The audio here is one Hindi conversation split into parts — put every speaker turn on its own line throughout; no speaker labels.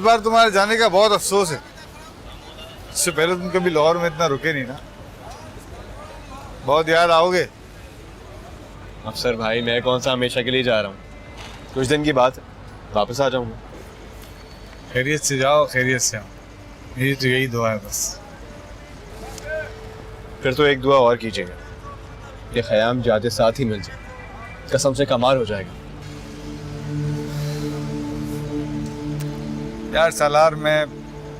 बार तुम्हारे जाने का बहुत अफसोस है। इससे पहले तुम कभी लाहौर में इतना रुके नहीं ना। बहुत याद आओगे।
अफसर भाई मैं कौन सा हमेशा के लिए जा रहा हूँ, कुछ दिन की बात है, वापस आ जाऊंगा।
खैरियत से जाओ, खैरियत से आओ, मेरी तो यही दुआ है बस।
फिर तो एक दुआ और कीजिएगा कि ख़याम जाते साथ ही मिल जाए, कसम से कमाल हो जाएगा।
यार सालार, मैं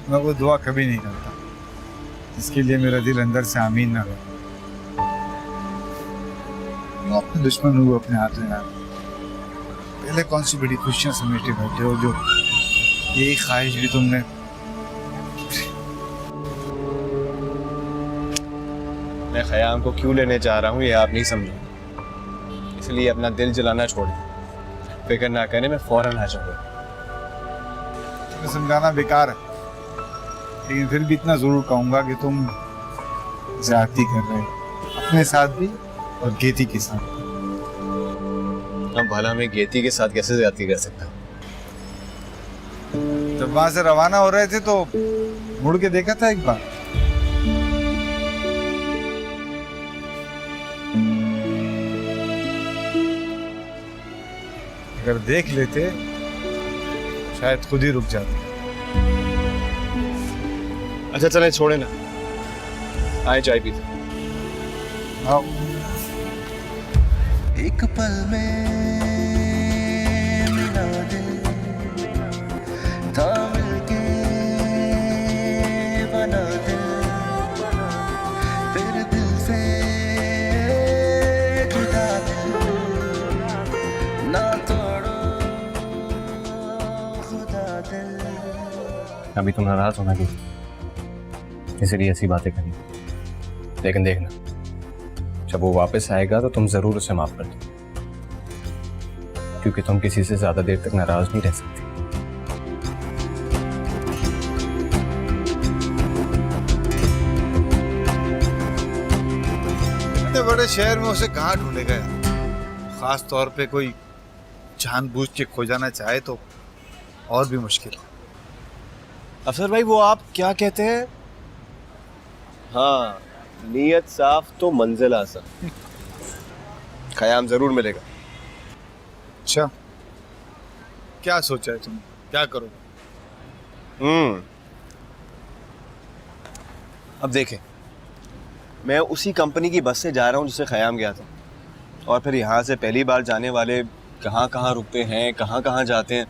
वो दुआ कभी नहीं करता इसके लिए मेरा दिल अंदर से आमीन ना हो। मैं अपने दुश्मन हूँ अपने हाथ में। यार पहले कौन सी बड़ी खुशियां समेटे बैठे हो, जो यही ख्वाहिश भी तुमने।
मैं ख़याम को क्यों लेने जा रहा हूँ ये आप नहीं समझो, इसलिए अपना दिल जलाना छोड़ें, फिक्र ना करें, मैं फौरन आ जाऊंगा।
तुम्हें समझाना बेकार है, लेकिन फिर भी इतना जरूर कहूंगा कि तुम ज्यादती कर रहे हो, अपने साथ भी और गेती के साथ।
अब भला मैं गेती के साथ कैसे ज्यादती कर सकता हूँ?
जब वहां से रवाना हो रहे थे तो मुड़ के देखा था एक बार? अगर देख लेते शायद खुद ही रुक जाते।
अच्छा चलें, छोड़े ना, आए चाय पीते।
आओ।
एक पल में मिला दिल था मिलके बना दिल, फिर दिल से जुदा दिल ना तोड़ो खुदा दिल।
अभी तुम नाराज होना कि इसलिए ऐसी बातें करी, लेकिन देखना जब वो वापस आएगा तो तुम जरूर उसे माफ कर दो, क्योंकि तुम किसी से ज्यादा देर तक नाराज नहीं रह सकती।
इतने बड़े शहर में उसे कहाँ ढूंढेगा यार, खास तौर पे कोई जानबूझ के खो जाना चाहे तो और भी मुश्किल।
अफसर भाई वो आप क्या कहते हैं? हाँ, नीयत साफ तो मंजिल आसान। ख़याम जरूर मिलेगा।
अच्छा, क्या सोचा है तुमने, क्या करोगे?
अब देखें, मैं उसी कंपनी की बस से जा रहा हूँ जिससे ख़याम गया था, और फिर यहाँ से पहली बार जाने वाले कहाँ कहाँ रुकते हैं, कहाँ कहाँ जाते हैं,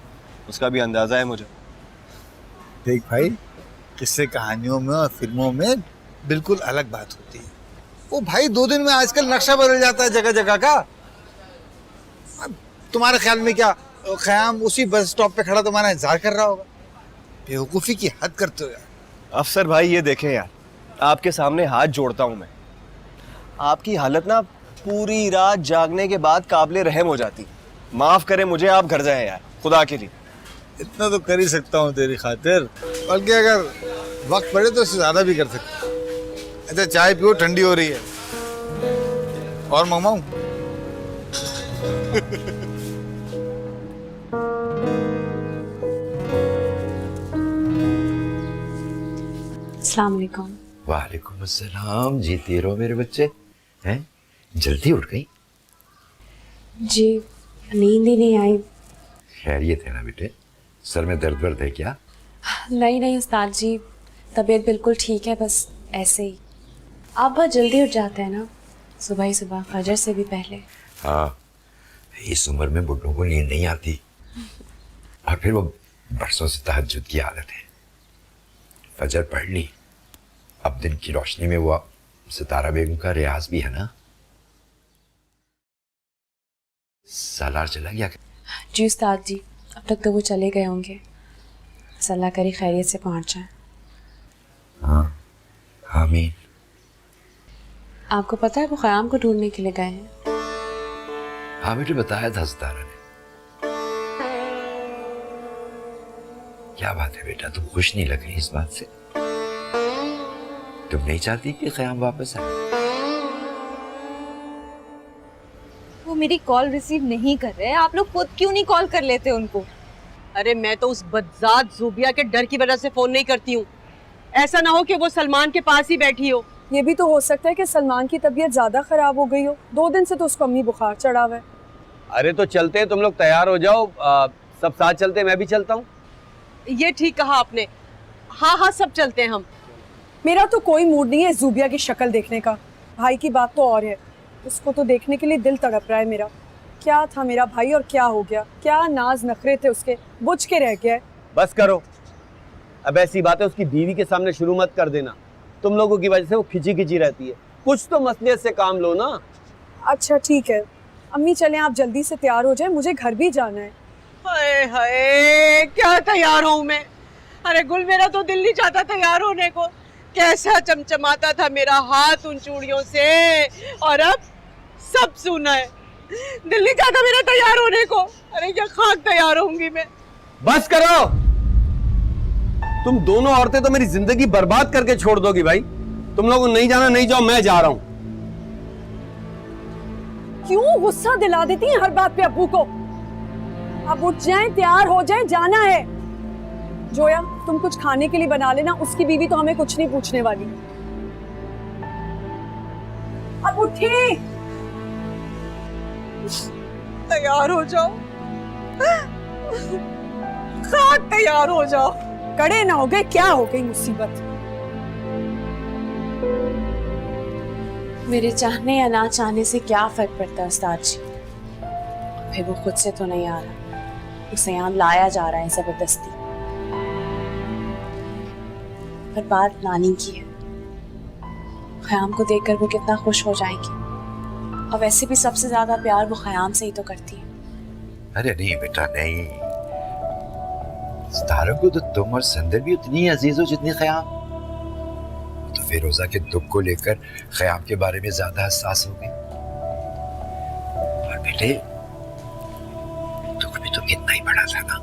उसका भी अंदाज़ा है मुझे।
देख भाई, किस्से कहानियों में और फिल्मों में बिल्कुल अलग बात होती है। वो भाई 2 दिन में आजकल नक्शा बदल जाता है जगह जगह का। अब तुम्हारे ख्याल में क्या ख़याम उसी बस स्टॉप पे खड़ा तुम्हारा इंतजार कर रहा होगा? बेवकूफ़ी की हद करते हो यार।
अफसर भाई ये देखें यार, आपके सामने हाथ जोड़ता हूँ मैं, आपकी हालत ना पूरी रात जागने के बाद काबिले रहम हो जाती। माफ़ करें मुझे, आप घर जाएं यार, खुदा के लिए।
इतना तो कर ही सकता हूँ तेरी खातिर, बल्कि अगर वक्त पड़े तो इससे ज़्यादा भी कर सकता हूँ। अच्छा चाय पियो, ठंडी हो रही है। और मंगवाऊं?
अस्सलाम वालेकुम।
वालेकुम अस्सलाम। जीती रहो मेरे बच्चे। हैं, जल्दी उठ गई?
जी नींद ही नहीं आई।
खैरियत है ना बेटे? सर में दर्द वर्द है क्या?
नहीं नहीं उस्ताद जी, तबीयत बिल्कुल ठीक है, बस ऐसे ही। आप बहुत जल्दी उठ जाते हैं ना, सुबह ही सुबह, फजर से भी पहले।
हाँ, इस उम्र में बुढ़ों को नींद नहीं आती, और फिर वो बरसों से तहज्जुद की आदत है। फजर पढ़ ली, अब दिन की रोशनी में हुआ सितारा बेगम का रियाज भी है ना। सालार चला गया?
जी उस्ताद जी, अब तक तो वो चले गए होंगे, अल्लाह करे खैरियत से पहुंच जाए।
हाँ आमीन।
आपको पता है वो ख़याम को ढूंढने के लिए गए हैं?
हाँ बेटे, बताया था सितारा ने। क्या बात है बेटा, तुम खुश नहीं लग रही इस बात से? तुम नहीं चाहती कि ख़याम वापस आए?
वो मेरी कॉल रिसीव नहीं कर रहे हैं, आप लोग खुद क्यों नहीं कॉल कर लेते उनको? अरे मैं तो उस बदजात ज़ूबिया के डर की वजह से फोन नहीं करती हूँ। ऐसा ना हो कि वो सलमान के पास ही बैठी हो।
ये भी तो हो सकता है कि सलमान की तबीयत ज्यादा खराब हो गई हो। 2 दिन से तो उसको अम्मी बुखार चढ़ा हुआ है।
अरे तो चलते हैं, तुम लोग तैयार हो जाओ, सब साथ चलते हैं, मैं भी चलता हूँ।
ये ठीक कहा आपने। हाँ हाँ सब चलते हैं हम।
मेरा तो कोई मूड नहीं है ज़ूबिया की शक्ल देखने का। भाई की बात तो और है, उसको तो देखने के लिए दिल तड़प रहा है मेरा। क्या था मेरा भाई और क्या हो गया? क्या नाज नखरे थे उसके, बुझ के रह गया है।
बस करो, अब ऐसी बातें उसकी बीवी के सामने शुरू मत कर देना। तुम लोगों की वजह से वो खिंची खिंची रहती है। कुछ तो मसलियत से काम लो ना।
अच्छा ठीक है अम्मी, चलें आप जल्दी से तैयार हो जाए, मुझे घर भी जाना है।
हाय हाय क्या तैयार हूँ मैं। अरे गुल मेरा तो दिल नहीं चाहता तैयार होने को। कैसा चमचमाता था मेरा हाथ उन चूड़ियों से, और अब सब सूना है। दिल नहीं चाहता मेरा तैयार होने को। अरे क्या खाक तैयार होंगी मैं।
बस करो, तुम दोनों औरतें तो मेरी जिंदगी बर्बाद करके छोड़ दोगी भाई। तुम लोगों को नहीं जाना नहीं जाओ, मैं जा रहा हूं।
क्यों गुस्सा दिला देती हैं हर बात पे अब्बू को? अब उठ जाएं, तैयार हो जाएं, जाना है। जोया तुम कुछ खाने के लिए बना लेना, उसकी बीवी तो हमें कुछ नहीं पूछने वाली। अब उठी,
तैयार हो जाओ, खाक तैयार हो जाओ।
कड़े ना हो गए, क्या हो गई मुसीबत?
मेरे चाहने या ना चाहने से क्या फर्क पड़ता है उस्ताद जी? फिर वो खुद से तो नहीं आ रहा, उसे यहाँ लाया जा रहा है जबरदस्ती। पर बात नानी की है। ख़याम को देखकर वो कितना खुश हो जाएंगी, और वैसे भी सबसे ज्यादा प्यार वो ख़याम से ही तो करती है।
अरे नहीं बेटा नहीं, सितारों को तो तुम और संदर भी उतनी ही अजीज हो जितनी ख़याम। तो फिरोजा के दुख को लेकर ख़याम के बारे में ज्यादा हसास हो गई। और बेटे दुख भी तो इतना ही बड़ा था ना,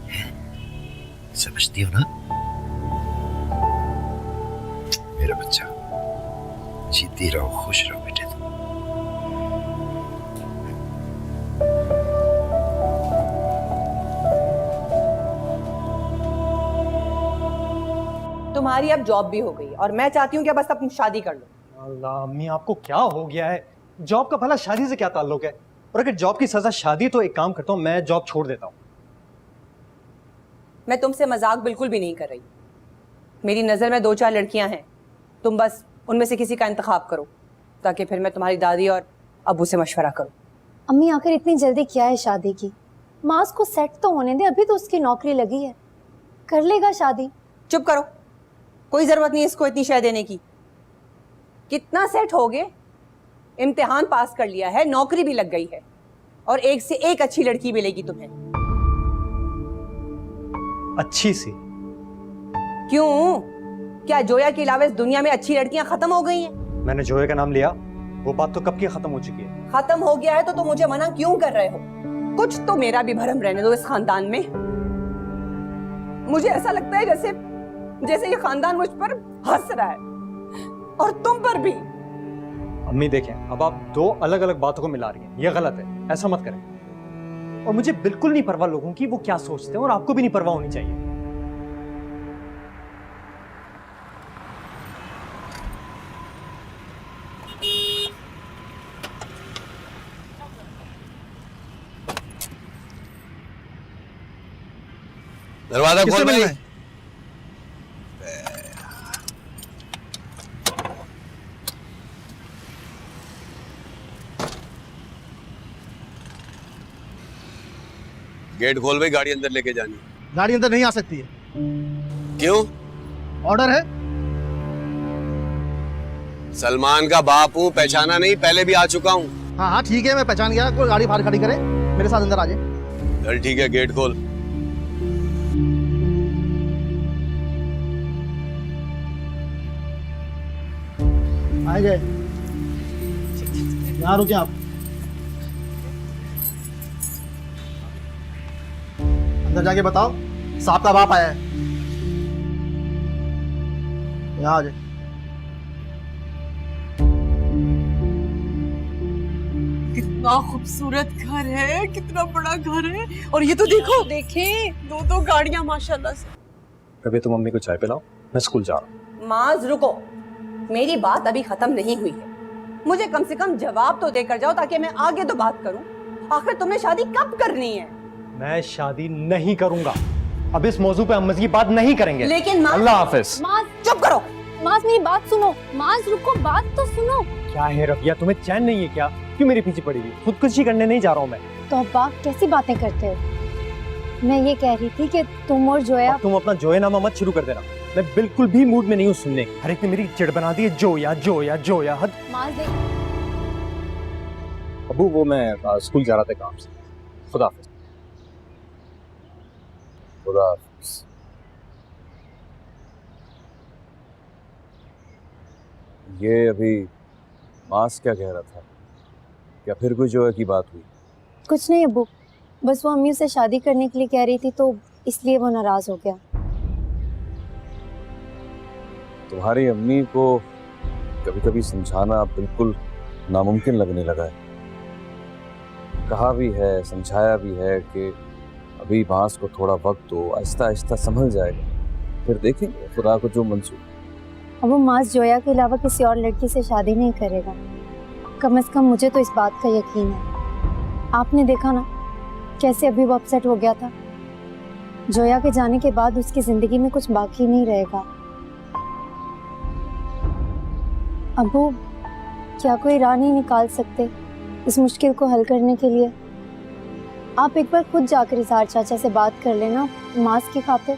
है? समझती हो ना मेरा बच्चा? जीती रहो, खुश रहो बेटे।
तुम्हारी अब जॉब भी हो गई और मैं चाहती हूँ कि बस तुम शादी कर लो।
अल्लाह अम्मी, आपको क्या हो गया है? जॉब का भला शादी से क्या ताल्लुक है? और अगर जॉब की सजा शादी, तो एक काम करता हूँ, मैं जॉब छोड़ देता हूँ।
मैं तुमसे मजाक बिल्कुल भी नहीं कर रही। मेरी नज़र में 2-4 लड़कियां हैं, तुम बस उनमें से किसी का इंतखाब करो, ताकि फिर मैं तुम्हारी दादी और अबू से मशवरा करूँ।
अम्मी आखिर इतनी जल्दी क्या है शादी की? मास को सेट तो होने दे, अभी तो उसकी नौकरी लगी है, कर लेगा शादी।
चुप करो, कोई ज़रूरत नहीं है इसको इतनी शय देने की। कितना सेट हो गए, इम्तिहान पास कर लिया है, नौकरी भी लग गई है, और एक से एक अच्छी लड़की मिलेगी तुम्हें।
अच्छी सी?
क्यों, क्या जोया के अलावा इस दुनिया में अच्छी लड़कियां खत्म हो गई हैं?
मैंने जोया का नाम लिया, वो बात तो कब की खत्म हो चुकी है।
खत्म हो गया है तो तुम मुझे मना क्यों कर रहे हो? कुछ तो मेरा भी भरम रहने दो इस खानदान में। मुझे ऐसा लगता है जैसे ये खानदान मुझ पर हंस रहा है, और तुम पर भी।
अम्मी देखें, अब आप 2 अलग अलग बातों को मिला रही हैं, ये गलत है, ऐसा मत करें। और मुझे बिल्कुल नहीं परवाह लोगों की वो क्या सोचते हैं, और आपको भी नहीं परवाह होनी चाहिए।
दरवाजा खोल भाई। गेट खोल भाई, गाड़ी अंदर लेके जानी।
गाड़ी अंदर नहीं आ सकती है।
क्यों?
ऑर्डर है।
सलमान का बाप हूँ, पहचाना नहीं? पहले भी आ चुका हूँ।
हाँ हाँ ठीक है, मैं पहचान गया। कोई गाड़ी बाहर खड़ी करे, मेरे साथ अंदर आ जाए।
चल ठीक है, गेट खोल।
आ गए, यहाँ रुके आप। अंदर जाके बताओ साहब का बाप आया है। यहाँ आ जाए।
कितना खूबसूरत घर है, कितना बड़ा घर है। और ये तो देखो, देखें दो गाड़ियां माशाल्लाह से।
अभी तुम मम्मी को चाय पिलाओ, मैं स्कूल जा रहा हूँ।
माज रुको, मेरी बात अभी खत्म नहीं हुई है। मुझे कम से कम जवाब तो देकर जाओ ताकि मैं आगे तो बात करूं। आखिर तुमने शादी कब करनी है?
मैं शादी नहीं करूंगा। अब इस मौजू पे हम मज़ीद बात नहीं करेंगे।
लेकिन
अल्लाह हाफिज।
माज
चुप करो।
माज मेरी बात सुनो। माज रुको, बात तो सुनो।
क्या है रफिया, तुम्हें चैन नहीं है क्या? क्यों मेरे पीछे पड़ी हुई? खुदकुशी करने नहीं जा रहा हूँ मैं।
तो अब्बा कैसी बातें करते हो? मैं ये कह रही थी कि तुम और जोया।
अब तुम अपना जोयानामा मत शुरू कर देना। मैं बिल्कुल भी मूड में नहीं हूँ सुनने। हर एक ने मेरी चिढ़ बना दी है। जोया जोया जोया, हद।
माज देख।
अबू वो मैं स्कूल जा रहा था काम से। खुदा हाफिज।
खुदा हाफिज। ये अभी मास क्या कह रहा था? क्या फिर कोई जोया की बात हुई?
कुछ नहीं अब्बू, बस वो अम्मी से शादी करने के लिए कह रही थी तो इसलिए वो नाराज हो गया।
तुम्हारी अम्मी को कभी कभी समझाना बिल्कुल नामुमकिन लगने लगा है। कहा भी है, समझाया भी है कि अभी मास को थोड़ा वक्त दो, आहिस्ता आहिस्ता संभल जाएगा, फिर देखेंगे खुदा को जो मंजूर।
अब वो मास जोया के अलावा किसी और लड़की से शादी नहीं करेगा। कम से कम मुझे तो इस बात का यकीन है। आपने देखा ना कैसे अभी वो अपसेट हो गया था। जोया के जाने के बाद उसकी जिंदगी में कुछ बाकी नहीं रहेगा। अबू क्या कोई राह नहीं निकाल सकते इस मुश्किल को हल करने के लिए? आप एक बार खुद जाकर इजहार चाचा से बात कर लेना मास की खातिर।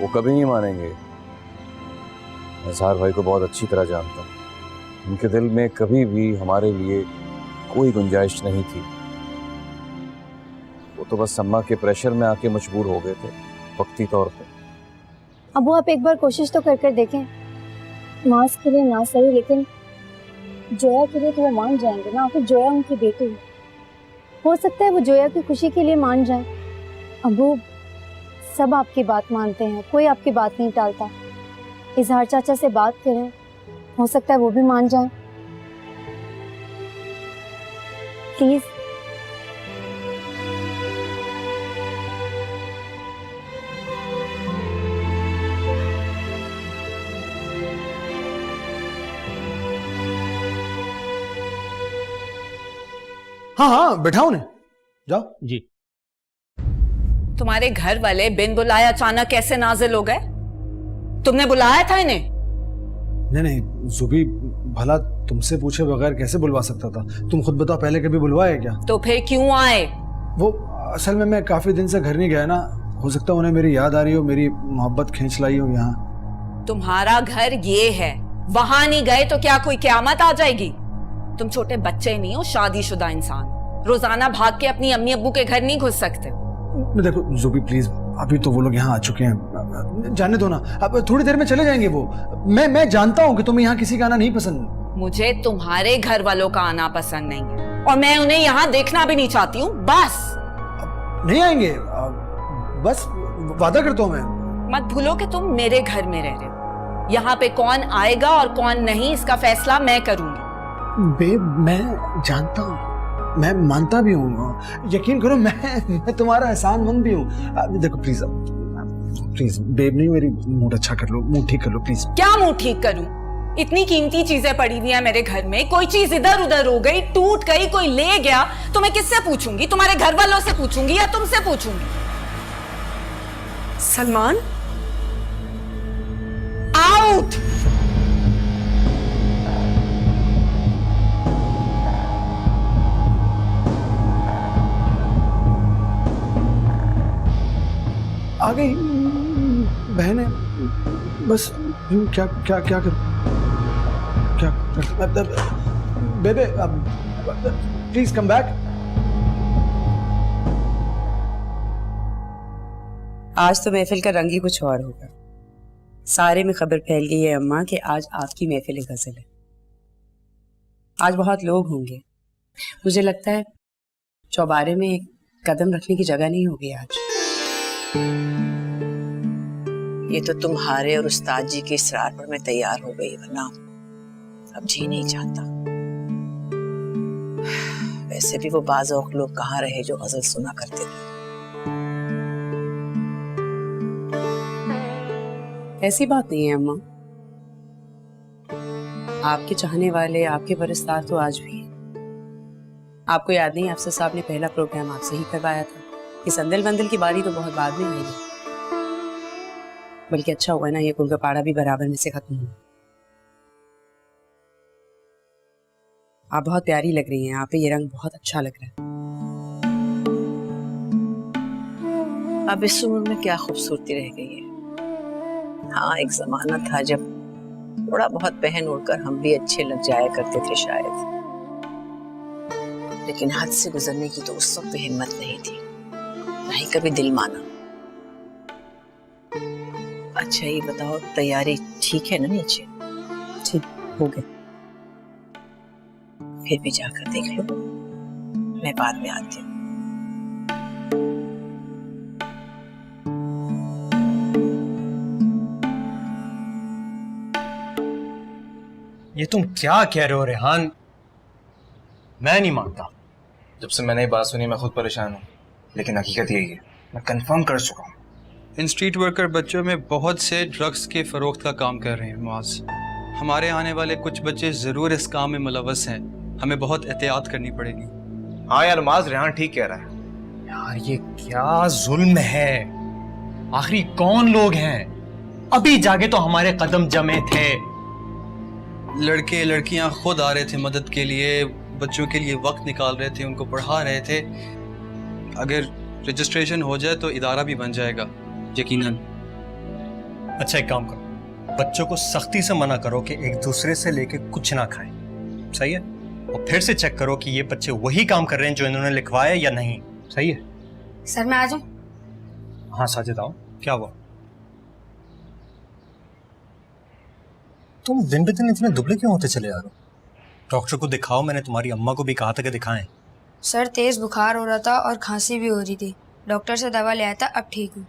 वो कभी नहीं मानेंगे। मैं इजहार भाई को बहुत अच्छी तरह जानता हूँ। उनके दिल में कभी भी हमारे लिए कोई गुंजाइश नहीं थी। वो तो बस अम्मा के प्रेशर में आके मजबूर हो गए थे वक्ती तौर पे।
अब वो आप एक बार कोशिश तो कर देखें। मास के लिए ना सही लेकिन जोया के लिए तो वो मान जाएंगे ना। आखिर जोया उनकी बेटी है, हो सकता है वो जोया की खुशी के लिए मान जाए। अब वो सब आपकी बात मानते हैं, कोई आपकी बात नहीं टालता। इजहार चाचा से बात करें, हो सकता है वो भी मान जाए। प्लीज।
हाँ हाँ बैठाओ ने, जाओ।
जी।
तुम्हारे घर वाले बिन बुलाए अचानक कैसे नाजिल हो गए? तुमने बुलाया था इन्हें?
नहीं जुबी, भला तुमसे पूछे बगैर कैसे बुलवा सकता था? तुम खुद बताओ, पहले कभी बुलवाया क्या?
तो फिर क्यों आए?
वो असल में मैं काफी दिन से घर नहीं गया ना, हो सकता है उन्हें मेरी याद आ रही हो, मेरी मोहब्बत खींच लाई हो यहाँ।
तुम्हारा घर ये है, वहां नहीं गए तो क्या कोई क्यामत आ जाएगी? तुम छोटे बच्चे नहीं हो, शादीशुदा इंसान। रोजाना भाग के अपनी अम्मी अब्बू के घर नहीं घुस सकते।
देखो जुबी प्लीज, अभी तो वो लोग यहाँ आ चुके हैं, जाने दो ना। अब थोड़ी देर में चले जाएंगे वो। मैं जानता हूँ कि तुम्हें यहाँ किसी का आना नहीं पसंद।
मुझे तुम्हारे घर वालों का आना पसंद नहीं है और मैं उन्हें यहाँ देखना भी नहीं चाहती हूँ। बस
नहीं आएंगे, बस वादा करता हूँ मैं।
मत भूलो कि तुम मेरे घर में रह रहे हो। यहाँ पे कौन आएगा और कौन नहीं, इसका फैसला मैं करूंगी।
बेब मैं जानता हूँ, मैं मानता भी हूँ, यकीन करो मैं तुम्हारा एहसानमंद भी हूँ। देखो प्लीज प्लीज बेब, नहीं मेरी मूड अच्छा कर लो, मूड ठीक कर लो प्लीज।
क्या मूड ठीक करूं? इतनी कीमती चीजें पड़ी हुई हैं मेरे घर में, कोई चीज इधर उधर हो गई, टूट गई, कोई ले गया तो मैं किससे पूछूंगी? तुम्हारे घर वालों से पूछूंगी या तुमसे पूछूंगी? सलमान, आउट!
आ गई बहन है, बस क्या क्या क्या करूं? क्या बेबे, प्लीज कम बैक।
आज तो महफिल का रंग ही कुछ और होगा। सारे में खबर फैल गई है अम्मा कि आज आपकी महफिल गजल है। आज बहुत लोग होंगे। मुझे लगता है चौबारे में एक कदम रखने की जगह नहीं होगी आज। ये तो तुम्हारे और उस्ताद जी के इसरार पर मैं तैयार हो गई, वरना अब जी नहीं चाहता। वैसे भी वो बाज़ औक़ लोग कहाँ रहे जो गजल सुना करते थे। ऐसी बात नहीं है अम्मा, आपके चाहने वाले, आपके परस्तार तो आज भी हैं। आपको याद नहीं, अफसर साहब ने पहला प्रोग्राम आपसे ही करवाया था। ये संदल बंदल की बारी तो बहुत बाद में आई है, बल्कि अच्छा हुआ ना ये कुल का पाड़ा भी बराबर में से खत्म हुआ। आप बहुत प्यारी लग रही हैं, आप पे ये रंग बहुत अच्छा लग रहा है। अब इस उम्र में क्या खूबसूरती रह गई है। हाँ, एक जमाना था जब थोड़ा बहुत पहन उड़कर हम भी अच्छे लग जाया करते थे शायद, लेकिन हद से गुजरने की तो उस वक्त हिम्मत नहीं थी, नहीं कभी दिल माना। अच्छा ये बताओ, तैयारी ठीक है ना नीचे? ठीक हो गई। फिर भी जाकर देख लो, मैं बाद में आती हूँ।
ये तुम क्या कह रहे हो रेहान? मैं नहीं मानता।
जब से मैंने ये बात सुनी मैं खुद परेशान हूँ, लेकिन हकीकत यही है, मैं कंफर्म कर चुका हूँ।
इन स्ट्रीट वर्कर बच्चों में बहुत से ड्रग्स के फरोख्त का काम कर रहे हैं मुआज़। हमारे आने वाले कुछ बच्चे ज़रूर इस काम में मुलव्वस हैं, हमें बहुत एहतियात करनी पड़ेगी।
हाँ यार माज, रेहान ठीक कह रहा है।
यार ये क्या जुल्म है? आखिरी कौन लोग हैं? अभी जाके तो हमारे कदम जमे थे।
लड़के लड़कियां खुद आ रहे थे मदद के लिए, बच्चों के लिए वक्त निकाल रहे थे, उनको पढ़ा रहे थे। अगर रजिस्ट्रेशन हो जाए तो इदारा भी बन जाएगा यकीनन।
अच्छा एक काम करो, बच्चों को सख्ती से मना करो कि एक दूसरे से लेके कुछ ना खाएं, सही है? और फिर से चेक करो कि ये बच्चे वही काम कर रहे हैं जो इन्होंने लिखवाया या नहीं, सही है?
सर मैं आ जाऊं?
हाँ साजिद आओ। क्या हुआ? तुम दिन पे दिन इतने दुबले क्यों होते चले जा रहे हो? डॉक्टर को दिखाओ, मैंने तुम्हारी अम्मा को भी कहा था कि दिखाएं।
सर तेज बुखार हो रहा था और खांसी भी हो रही थी, डॉक्टर से दवा ले आया था, अब ठीक हूँ।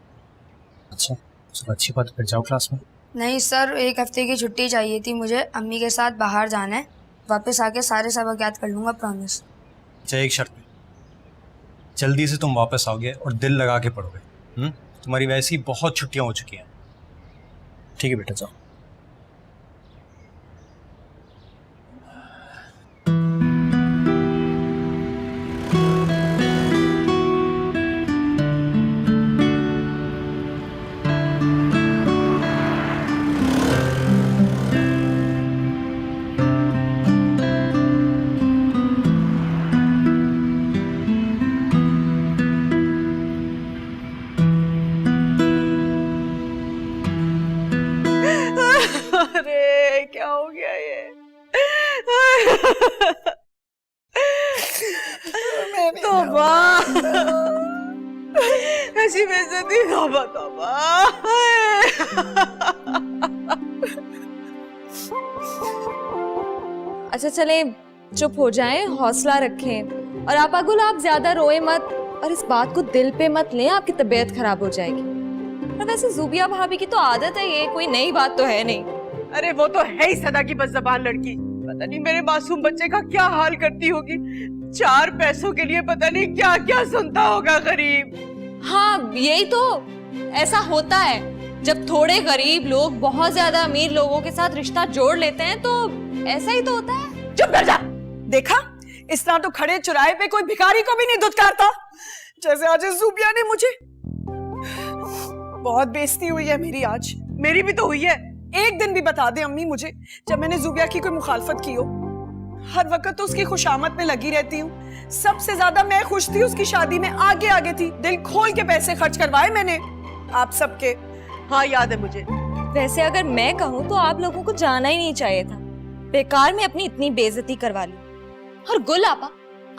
अच्छा चलो अच्छी बात, फिर जाओ क्लास में।
नहीं सर, 1 हफ्ते की छुट्टी चाहिए थी मुझे, अम्मी के साथ बाहर जाना है, वापस आके सारे सबक याद कर लूँगा, प्रॉमिस।
अच्छा एक शर्त पे, जल्दी से तुम वापस आओगे और दिल लगा के पढ़ोगे। तुम्हारी वैसे ही बहुत छुट्टियाँ हो चुकी हैं। ठीक है बेटा जाओ।
अरे क्या हो गया ये? तौबा, ऐसी बेइज्जती, तौबा तौबा।
अच्छा चले चुप हो जाएं, हौसला रखें, और आप अगुल आप ज्यादा रोए मत और इस बात को दिल पे मत लें, आपकी तबीयत खराब हो जाएगी। और वैसे ज़ुबिया भाभी की तो आदत है, ये कोई नई बात तो है नहीं।
अरे वो तो है ही सदा की बदज़बान लड़की, पता नहीं मेरे मासूम बच्चे का क्या हाल करती होगी। 4 पैसों के लिए पता नहीं क्या क्या सुनता होगा गरीब।
हाँ यही तो, ऐसा होता है जब थोड़े गरीब लोग बहुत ज्यादा अमीर लोगों के साथ रिश्ता जोड़ लेते हैं, तो ऐसा ही तो होता है।
चुप कर जा। देखा, इस तरह तो खड़े चौराहे पे कोई भिखारी को भी नहीं धुतकारता, जैसे आज ज़ुबिया ने मुझे। बहुत बेइज्जती हुई है मेरी आज।
मेरी भी तो हुई है।
एक दिन भी बता दे अम्मी मुझे जब मैंने ज़ुबिया की कोई मुखालफत की हो। हर वक्त तो उसकी खुशामद में लगी रहती हूँ। सबसे ज्यादा मैं खुश थी उसकी शादी में, आगे आगे थी, दिल खोल के पैसे खर्च करवाए मैंने आप सबके।
हाँ याद है मुझे।
वैसे अगर मैं कहूँ तो आप लोगों को जाना ही नहीं चाहिए था, बेकार में अपनी इतनी बेइज्जती करवा ली। और गुल आपा,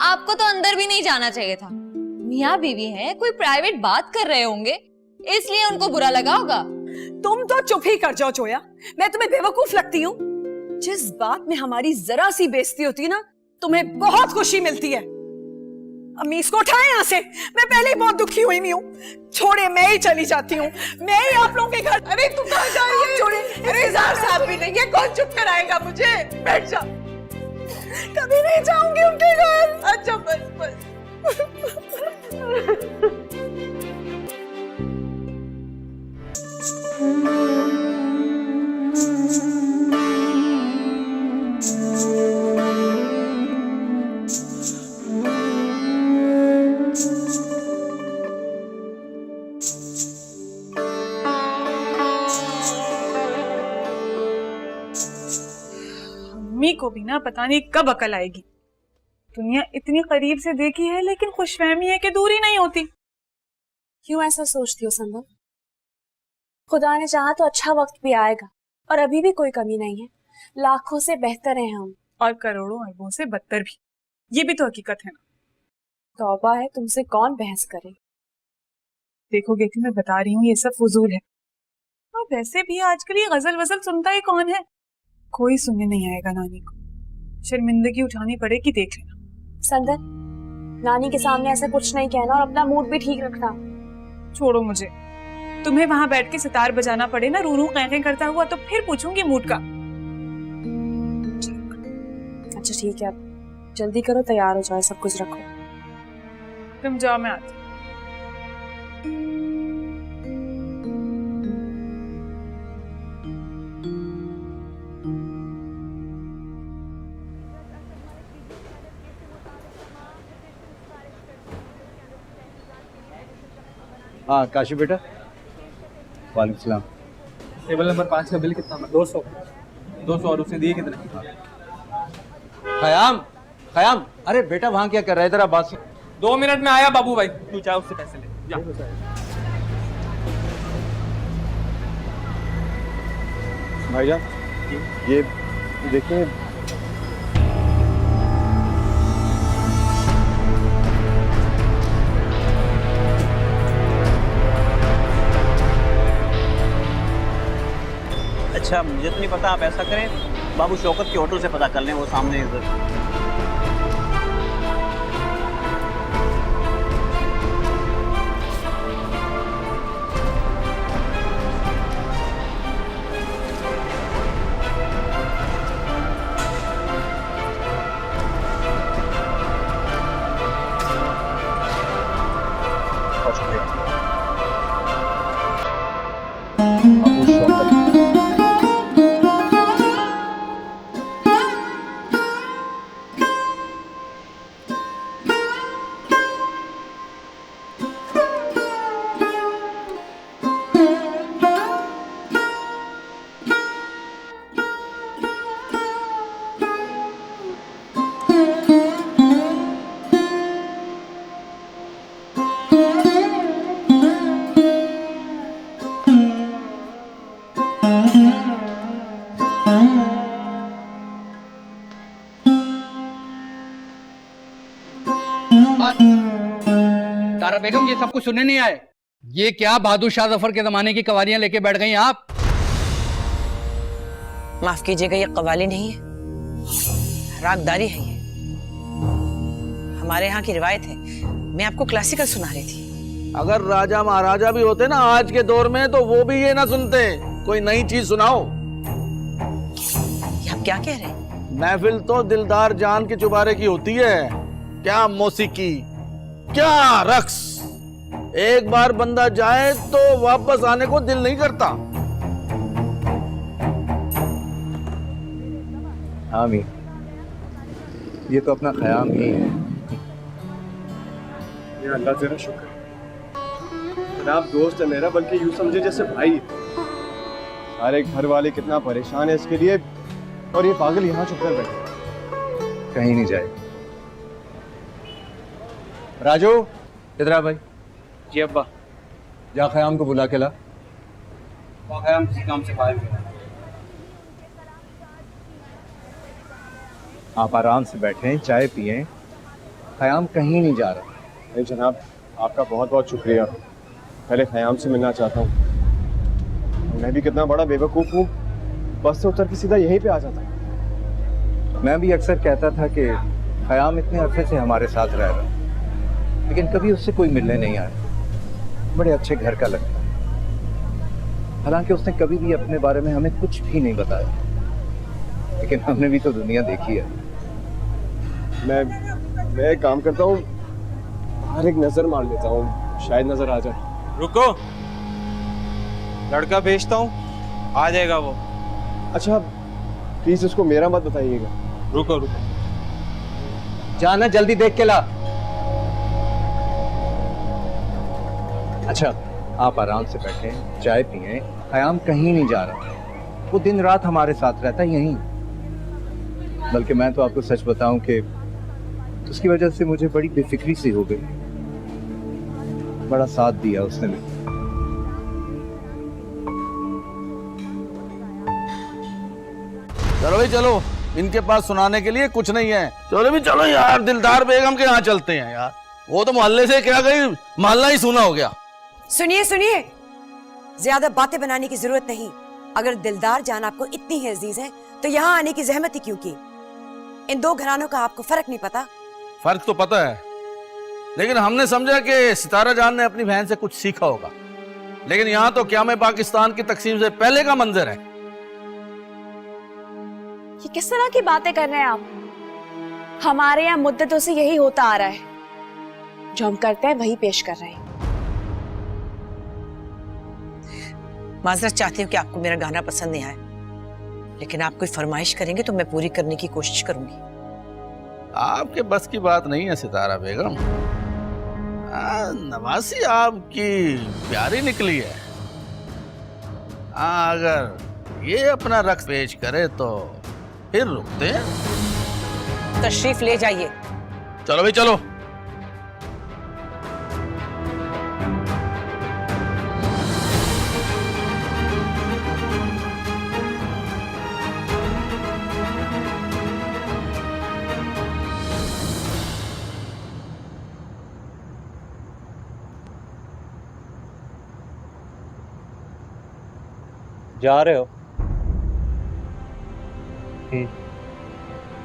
आपको तो अंदर भी नहीं जाना चाहिए था। मियाँ बीवी हैं, कोई प्राइवेट बात कर रहे होंगे, इसलिए उनको बुरा लगा होगा।
तुम तो चुप ही कर जाओ जोया, मैं तुम्हें बेवकूफ लगती हूँ? जिस बात में हमारी जरा सी बेइज्जती होती है ना, तुम्हें बहुत खुशी मिलती है। अम्मी इसको उठाए यहाँ से, मैं पहले ही बहुत दुखी हुई हूँ। छोड़े, मैं ही चली जाती हूँ, मैं ही आप लोगों के घर।
अरे तुम कहाँ जा रही है?
छोड़े,
इंतजार साहब भी नहीं है, कौन चुप कराएगा मुझे? बैठ जा।
कभी नहीं जाऊंगी उनके घर।
अच्छा बस बस।
मम्मी को भी ना पता नहीं कब अकल आएगी। दुनिया इतनी करीब से देखी है लेकिन खुशफहमी है कि दूरी नहीं होती।
क्यों ऐसा सोचती हो संभव? खुदा ने चाहा तो अच्छा वक्त भी आएगा और अभी भी कोई कमी नहीं है। लाखों से बेहतर हैं हम,
और करोड़ों अरबों से बदतर भी। ये भी तो हकीकत है ना।
तौबा है, तुमसे कौन बहस करे।
देखो बेटी, मैं बता रही हूँ ये सब फजूल है। और वैसे भी आजकल ये गजल वजल सुनता ही कौन है। कोई सुनने नहीं आएगा नानी को। शर्मिंदगी उठानी पड़ेगी, देख लेना।
संदन, नानी के सामने ऐसा कुछ नहीं कहना और अपना मूड भी ठीक रखना।
छोड़ो मुझे। तुम्हें वहां बैठ के सितार बजाना पड़े ना रू रू कैं करता हुआ, तो फिर पूछूंगी मूड का।
अच्छा ठीक है, अब जल्दी करो, तैयार हो जाओ, सब कुछ रखो।
तुम जाओ, मैं आती।
हाँ काशी बेटा। वालेकुम सलाम।
टेबल नंबर 5 का बिल कितना? 200 और उसने दिए कितने?
खयाम, खयाम, अरे बेटा वहाँ क्या कर रहा है? इधर बात सुन।
2 मिनट में आया बाबू भाई, तू चाहे उससे पैसे ले जा।
भाईजान ये देखिए,
अच्छा मुझे तो नहीं पता, आप ऐसा करें बाबू शौकत के होटल से पता कर लें, वो सामने उधर।
तारा बेगम, ये सब कुछ सुनने नहीं आए। ये क्या बहादुर शाह जफर के जमाने की कवालियां लेके बैठ गई आप?
माफ कीजिएगा, ये कवाली नहीं है, रागदारी है। ये हमारे यहाँ की रिवायत है। मैं आपको क्लासिकल सुना रही थी।
अगर राजा महाराजा भी होते ना आज के दौर में, तो वो भी ये ना सुनते। कोई नई चीज सुनाओ।
ये आप क्या कह रहे हैं?
महफिल तो दिलदार जान के चुबारे की होती है। क्या मौसीकी, क्या रक्स। एक बार बंदा जाए तो वापस आने को दिल नहीं करता।
हाँ मीर, ये तो अपना ख़याम ही है।
ये अल्लाह तेरा शुक्र। जनाब दोस्त है मेरा, बल्कि यूं समझे जैसे भाई। सारे घर वाले कितना परेशान है इसके लिए, और ये पागल यहाँ चुप कर बैठे,
कहीं नहीं जाए।
राजू इधर आ भाई।
जी अब्बा।
जा ख़याम को बुला के ला।
ख़याम किसी काम से बाहर गया।
आप आराम से बैठें, चाय पिएं। ख़याम कहीं नहीं जा रहा।
नहीं जनाब, आपका बहुत बहुत शुक्रिया। पहले ख़याम से मिलना चाहता हूँ। मैं भी कितना बड़ा बेवकूफ़ हूँ, बस से उतर के सीधा यहीं पे आ जाता।
मैं भी अक्सर कहता था कि ख़याम इतने अरसे से हमारे साथ रह रहा, लेकिन कभी उससे कोई मिलने नहीं आया। बड़े अच्छे घर का लगता है। हालांकि उसने कभी भी अपने बारे में हमें कुछ भी नहीं बताया, लेकिन हमने भी तो दुनिया देखी है।
मैं एक काम करता हूँ, बाहर एक नजर मार लेता हूँ, शायद नजर आ जाए।
रुको, लड़का भेजता हूँ, आ जाएगा वो।
अच्छा प्लीज उसको मेरा मत बताइएगा।
रुको रुको,
जाना जल्दी देख के ला। अच्छा आप आराम से बैठे, चाय पिए। ख़याम कहीं नहीं जा रहा, वो दिन रात हमारे साथ रहता है यहीं। बल्कि मैं तो आपको सच बताऊं कि उसकी वजह से मुझे बड़ी बेफिक्री सी हो गई। बड़ा साथ दिया उसने भी।
चलो भाई चलो, इनके पास सुनाने के लिए कुछ नहीं है। चलो भी चलो यार, दिलदार बेगम के यहाँ चलते हैं यार। वो तो मोहल्ले से क्या गई, मोहल्ला ही सुना हो गया।
सुनिए सुनिए, ज्यादा बातें बनाने की जरूरत नहीं। अगर दिलदार जान आपको इतनी ही अजीज है तो यहाँ आने की जहमत ही क्यों की? इन दो घरानों का आपको फर्क नहीं पता?
फर्क तो पता है, लेकिन हमने समझा कि सितारा जान ने अपनी बहन से कुछ सीखा होगा। लेकिन यहाँ तो क्या में पाकिस्तान की तकसीम से पहले का मंजर है।
ये किस तरह की बातें कर रहे हैं आप? हमारे यहाँ मुद्दतों से यही होता आ रहा है, जो हम करते हैं वही पेश कर रहे हैं।
माजरत चाहती हूँ कि आपको मेरा गाना पसंद नहीं आए, लेकिन आप कोई फरमाइश करेंगे तो मैं पूरी करने की कोशिश करूंगी।
आपके बस की बात नहीं है सितारा बेगम। नवासी आपकी प्यारी निकली है। अगर ये अपना रक्स पेश करे तो फिर रुकते हैं।
तशरीफ ले जाइए।
चलो भाई चलो।
जा रहे हो?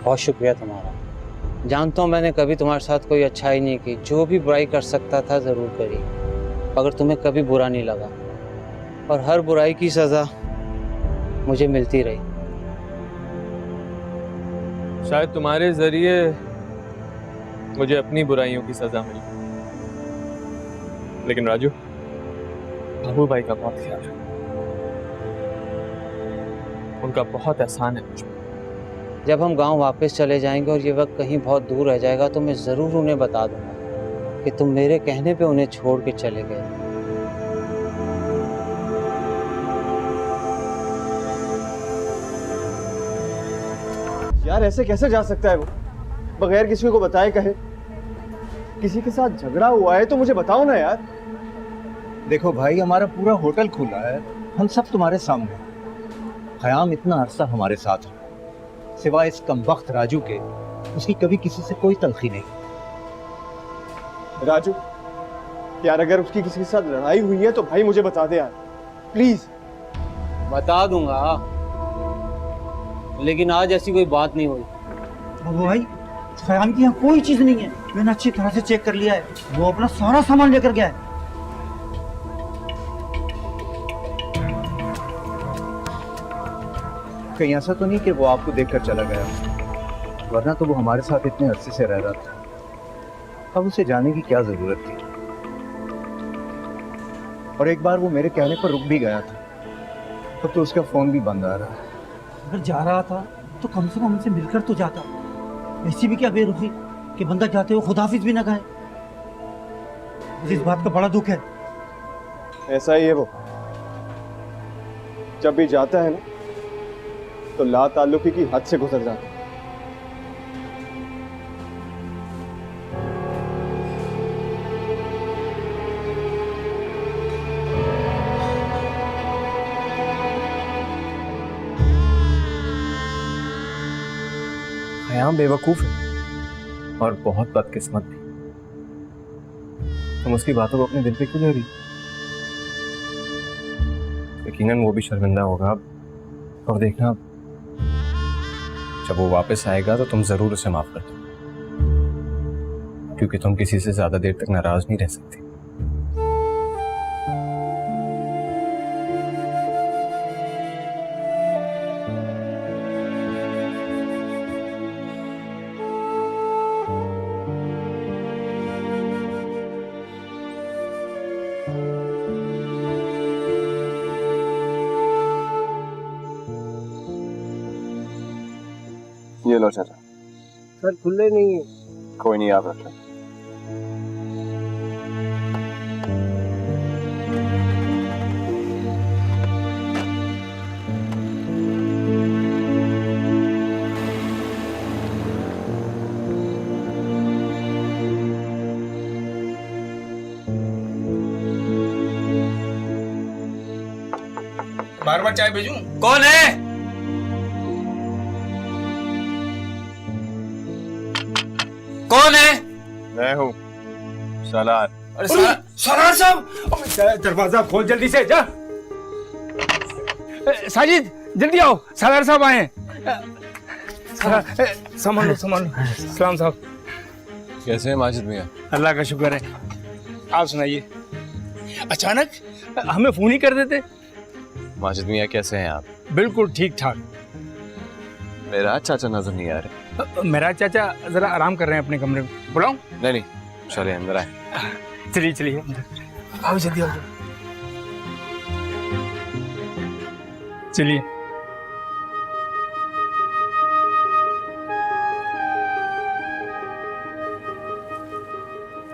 बहुत शुक्रिया तुम्हारा। जानता हूँ मैंने कभी तुम्हारे साथ कोई अच्छाई नहीं की, जो भी बुराई कर सकता था ज़रूर करी, मगर तुम्हें कभी बुरा नहीं लगा और हर बुराई की सज़ा मुझे मिलती रही।
शायद तुम्हारे ज़रिए मुझे अपनी बुराइयों की सज़ा मिली। लेकिन राजू, बाबू भाई का बहुत ख्याल है, उनका बहुत एहसान है मुझ पर।
जब हम गांव वापस चले जाएंगे और ये वक्त कहीं बहुत दूर रह जाएगा तो मैं ज़रूर उन्हें बता दूंगा कि तुम मेरे कहने पे उन्हें छोड़ के चले गए।
यार ऐसे कैसे जा सकता है वो, बगैर किसी को बताए कहे? किसी के साथ झगड़ा हुआ है तो मुझे बताओ ना यार।
देखो भाई, हमारा पूरा होटल खुला है, हम सब तुम्हारे सामने। ख़याम इतना अरसा हमारे साथ है, सिवाय इस कमबख्त राजू के उसकी कभी किसी से कोई तलखी नहीं।
राजू यार, अगर उसकी किसी के साथ लड़ाई हुई है तो भाई मुझे बता दे यार, प्लीज।
बता दूंगा, लेकिन आज ऐसी कोई बात नहीं हुई।
बाबू भाई, ख़याम की यहाँ कोई चीज नहीं है, मैंने अच्छी तरह से चेक कर लिया है, वो अपना सारा सामान लेकर गया है।
कहीं ऐसा तो नहीं कि वो आपको देखकर चला गया, वरना तो वो हमारे साथ इतने अरसे से रह रहा था। अब उसे जाने की क्या जरूरत थी? और एक बार वो मेरे कहने पर रुक भी गया था, तब तो उसका फोन भी बंद आ रहा है।
अगर जा रहा था तो कम से कम हमसे मिलकर तो जाता। ऐसी भी क्या बेरुखी कि बंदा जाते हुए खुदाफिज भी ना कहे। मुझे इस बात का बड़ा दुख है।
ऐसा ही है वो, जब भी जाता है ना तो ला ताल्लुकी की हद से गुजर जाता है।
ख़याम बेवकूफ़ है और बहुत बदकिस्मत भी। तुम उसकी बातों को अपने दिल पे क्यों ले रही? यकीनन वो भी शर्मिंदा होगा अब, और देखना जब वो वापस आएगा तो तुम जरूर उसे माफ कर दो, क्योंकि तुम किसी से ज्यादा देर तक नाराज नहीं रह सकती।
ये लो चाचा।
सर खुले नहीं है।
कोई नहीं, आप रखें।
बार बार चाय भेजूं? कौन है? कौन है?
मैं हूँ सलार।
अरे सलार साहब, दरवाजा खोल जल्दी से जा। साजिद जल्दी आओ, सलार साहब आए हैं। संभालो संभालो। सलाम साहब।
कैसे हैं माजिद मियाँ?
अल्लाह का शुक्र है। आप सुनाइए। अचानक हमें फोन ही कर देते।
माजिद मियाँ कैसे हैं आप?
बिल्कुल ठीक ठाक।
मेरा चाचा नजर नहीं आ रहे।
मेरा चाचा जरा आराम कर रहे हैं अपने कमरे में। बुलाऊं?
नहीं, चलिए अंदर आए।
चलिए चलिए आओ, जल्दी आओ। चलिए।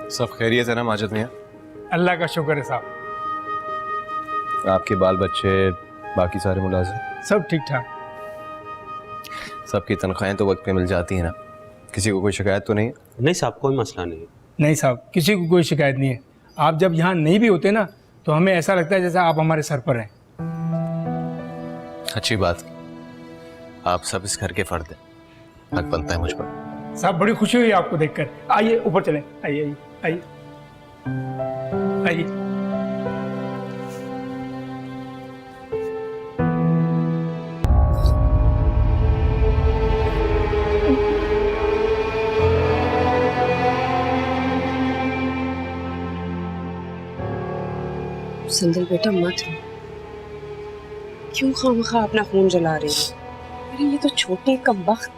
सब खैरियत है ना माजिद मियाँ?
अल्लाह का शुक्र है साहब।
आपके बाल बच्चे, बाकी सारे मुलाजिम
सब ठीक ठाक।
सबकी तनख्वाहें तो वक्त पे मिल जाती हैं ना? किसी को कोई शिकायत तो नहीं?
नहीं साहब, कोई मसला नहीं।
नहीं साहब, किसी को कोई शिकायत नहीं है। आप जब यहाँ नहीं भी होते ना तो हमें ऐसा लगता है जैसे आप हमारे सर पर हैं।
अच्छी बात। आप सब इस घर के फर्द हैं, हक बनता है मुझ पर।
साहब बड़ी खुशी हुई आपको देखकर। आइए ऊपर चलें। आइए आइए आइए आइए।
संदल बेटा मत रो, क्यों खामखा अपना खून जला रही है? अरे ये तो छोटे कमबख्त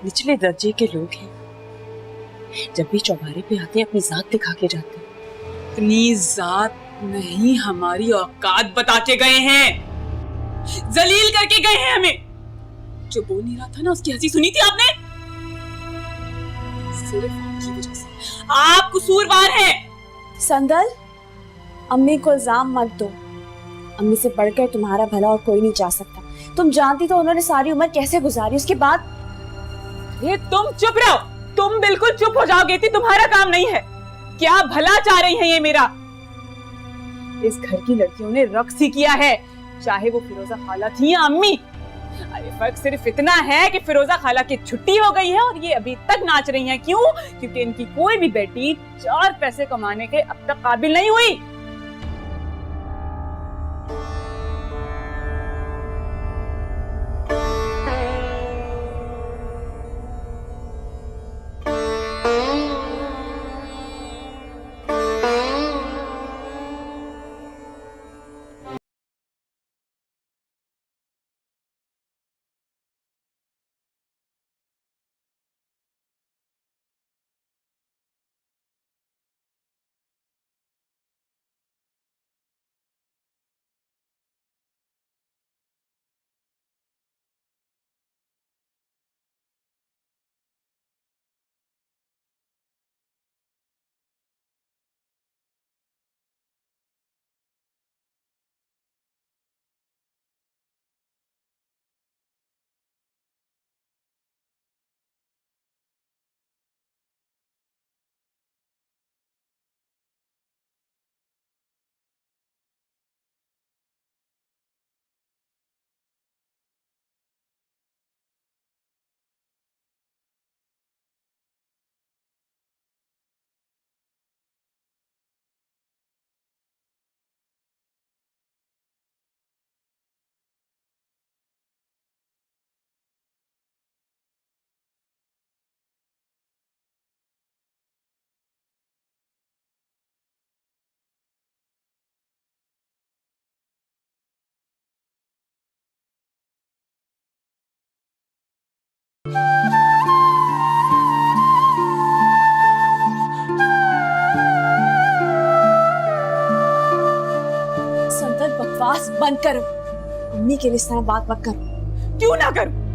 निचले दर्जे के लोग हैं। जब भी चौबारे पे आते हैं अपनी जात दिखा के जाते हैं।
अपनी जात नहीं, हमारी औकात बता के गए हैं, जलील करके गए हैं हमें। जो बोल नहीं रहा था ना, उसकी हंसी सुनी थी आपने? सिर्फ आपकी वजह से। आप कसूरवार हैं।
संदल, अम्मी को इल्जाम मत दो। अम्मी से बढ़कर तुम्हारा भला और कोई नहीं चाह सकता। तुम जानती तो उन्होंने सारी उम्र कैसे गुजारी, उसके बाद।
ये तुम चुप रहो, तुम बिल्कुल चुप हो जाओगे। थी तुम्हारा काम नहीं है। क्या भला चाह रही है ये मेरा? इस घर की लड़कियों ने रक्स ही किया है, चाहे वो फिरोजा खाला थी या अम्मी। अरे फर्क सिर्फ इतना है कि फिरोजा खाला की छुट्टी हो गई है और ये अभी तक नाच रही हैं। क्यों? क्योंकि इनकी कोई भी बेटी 4 पैसे कमाने के अब तक काबिल नहीं हुई।
संदल, बकवास बंद करो। अम्मी के लिए इस तरह बात मत करो।
क्यों ना करूं?